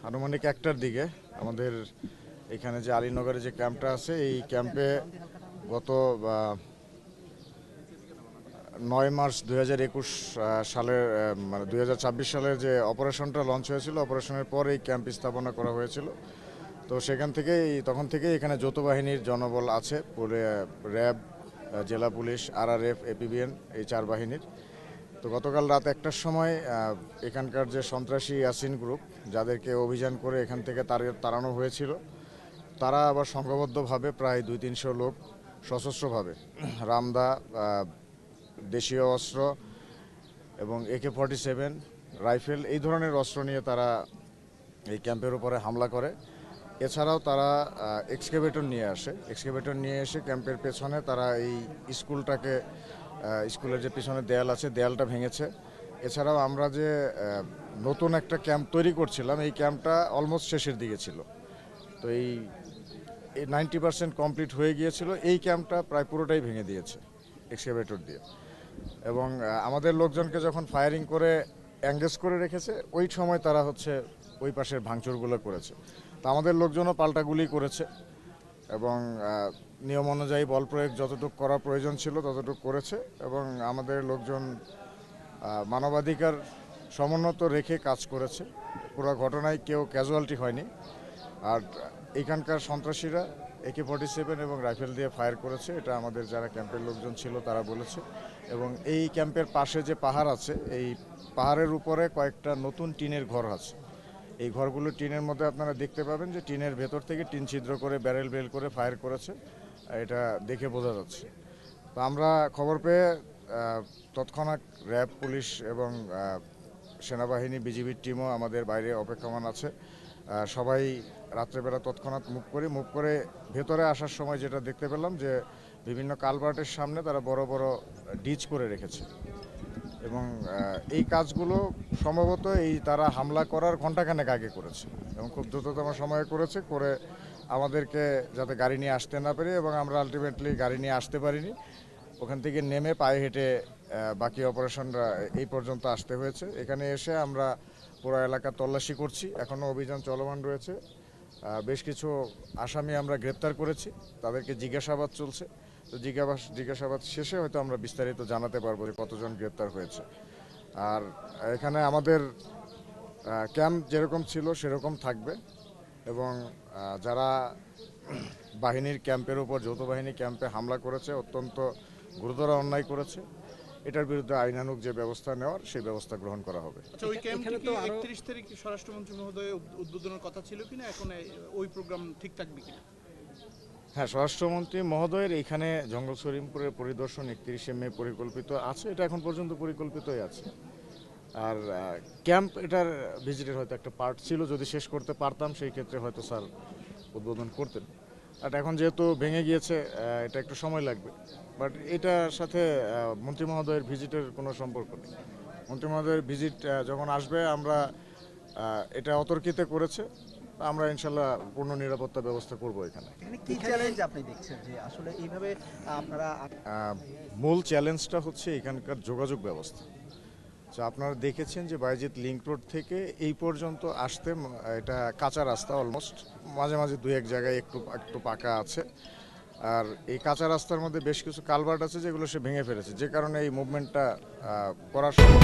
আনুমানিক 1টার দিকে আমাদের এখানে যে আলীনগরে যে ক্যাম্পটা আছে এই ক্যাম্পে গত 9 মার্চ 2021 সালের মানে 2026 সালের যে অপারেশনটা লঞ্চ হয়েছিল, অপারেশনের পর এই ক্যাম্প স্থাপনা করা হয়েছিল। তো সেখান থেকেই তখন থেকেই এখানে যৌথ বাহিনীর জনবল আছে, র্যাব, জেলা পুলিশ, আরআরএফ, এপিবিএন, এই 4 বাহিনীর। তো গতকাল রাত 1টার সময় এখানকার যে সন্ত্রাসী ইয়াসিন গ্রুপ, যাদেরকে অভিযান করে এখান থেকে তাড়ানো হয়েছিল, তারা আবার সংঘবদ্ধভাবে প্রায় 200-300 লোক সশস্ত্রভাবে রামদা, দেশীয় অস্ত্র এবং AK-47 রাইফেল এই ধরনের অস্ত্র নিয়ে তারা এই ক্যাম্পের উপরে হামলা করে। এছাড়াও তারা এক্সকেভেটর নিয়ে আসে। এক্সকেভেটর নিয়ে এসে ক্যাম্পের পেছনে তারা এই স্কুলটাকে, স্কুলের যে পিছনে দেয়াল আছে, দেয়ালটা ভেঙেছে। এছাড়াও আমরা যে নতুন একটা ক্যাম্প তৈরি করছিলাম, এই ক্যাম্পটা অলমোস্ট শেষের দিকে ছিল। তো এই 90% কমপ্লিট হয়ে গিয়েছিল। এই ক্যাম্পটা প্রায় পুরোটাই ভেঙে দিয়েছে এক্সকেভেটর দিয়ে। এবং আমাদের লোকজনকে যখন ফায়ারিং করে এঙ্গেজ করে রেখেছে, ওই সময় তারা ওই পাশের ভাঙচুরগুলো করেছে। তো আমাদের লোকজনও পাল্টা গুলি করেছে এবং নিয়ম অনুযায়ী বল প্রয়োগ যতটুকু করা প্রয়োজন ছিল ততটুকু করেছে। এবং আমাদের লোকজন মানবাধিকার সমুন্নত রেখে কাজ করেছে। পুরো ঘটনায় কেউ ক্যাজুয়ালিটি হয়নি। আর এখানকার সন্ত্রাসীরা AK-47 এবং রাইফেল দিয়ে ফায়ার করেছে, এটা আমাদের যারা ক্যাম্পের লোকজন ছিল তারা বলেছে। এবং এই ক্যাম্পের পাশে যে পাহাড় আছে, এই পাহাড়ের উপরে কয়েকটা নতুন টিনের ঘর আছে। এই ঘরগুলো টিনের মধ্যে আপনারা দেখতে পাবেন যে টিনের ভেতর থেকে টিন ছিদ্র করে ব্যারেল বেল করে ফায়ার করেছে, এটা দেখে বোঝা যাচ্ছে। তো আমরা খবর পেয়ে তৎক্ষণাৎ র্যাব, পুলিশ এবং সেনাবাহিনী, বিজিবির টিমও আমাদের বাইরে অপেক্ষমান আছে। সবাই রাত্রেবেলা তৎক্ষণাৎ মুভ করে ভেতরে আসার সময় যেটা দেখতে পেলাম যে বিভিন্ন কালভার্টের সামনে তারা বড় বড় ডিচ করে রেখেছে। এবং এই কাজগুলো সম্ভবত তারা হামলা করার ঘণ্টাখানেক আগে করেছে এবং খুব দ্রুততম সময়ে করেছে, করে আমাদেরকে যাতে গাড়ি নিয়ে আসতে না পারি, এবং আমরা আলটিমেটলি গাড়ি নিয়ে আসতে পারিনি। ওখান থেকে নেমে পায়ে হেঁটে বাকি অপারেশনরা এই পর্যন্ত আসতে হয়েছে। এখানে এসে আমরা পুরো এলাকা তল্লাশি করছি, এখনও অভিযান চলমান রয়েছে। বেশ কিছু আসামি আমরা গ্রেপ্তার করেছি, তাদেরকে জিজ্ঞাসাবাদ চলছে। তো জিজ্ঞাসাবাদ শেষে হয়তো আমরা বিস্তারিত জানাতে পারবো যে কতজন গ্রেপ্তার হয়েছে। আর এখানে আমাদের ক্যাম্প যেরকম ছিল সেরকম থাকবে, এবং যারা বাহিনীর ক্যাম্পের উপর, যৌথ বাহিনী ক্যাম্পে হামলা করেছে, অত্যন্ত গুরুতর অন্যায় করেছে। এটার বিরুদ্ধে আইনানুগ যে ব্যবস্থা নেওয়ার সেই ব্যবস্থা গ্রহণ করা হবে। আচ্ছা, ওই ক্যাম্পে তো 31 তারিখ স্বরাষ্ট্রমন্ত্রী মহোদয় উদ্বোধনের কথা ছিল কিনা, এখন ওই প্রোগ্রাম ঠিক থাকবে কিনা? হ্যাঁ, স্বরাষ্ট্রমন্ত্রী মহোদয়ের এখানে জঙ্গল সরিমপুরের পরিদর্শন 31শে মে পরিকল্পিত আছে, এটা এখন পর্যন্ত পরিকল্পিতই আছে। আর ক্যাম্প এটার ভিজিটের হয়তো একটা পার্ট ছিল, যদি শেষ করতে পারতাম সেই ক্ষেত্রে হয়তো স্যার উদ্বোধন করতেন। আর এখন যেহেতু ভেঙে গিয়েছে, এটা একটু সময় লাগবে। বাট এটার সাথে মন্ত্রী মহোদয়ের ভিজিটের কোনো সম্পর্ক নেই। মন্ত্রী মহোদয়ের ভিজিট যখন আসবে, আমরা এটা অতর্কিতে করেছে, আমরা ইনশাল্লাহ পূর্ণ নিরাপত্তা ব্যবস্থা করব। এখানে কি চ্যালেঞ্জ আপনি দেখছেন যে আসলে এইভাবে আপনারা? মূল চ্যালেঞ্জটা হচ্ছে এখানকার যোগাযোগ ব্যবস্থা। তো আপনারা দেখেছেন যে বাইজিৎ লিংক রোড থেকে এই পর্যন্ত আসতে এটা কাঁচা রাস্তা, অলমোস্ট মাঝে মাঝে 2-1 জায়গায় একটু পাকা আছে। আর এই কাঁচা রাস্তার মধ্যে বেশ কিছু কালভার্ট আছে যেগুলো সে ভেঙে ফেলেছে, যে কারণে এই মুভমেন্টটা করার সম্ভব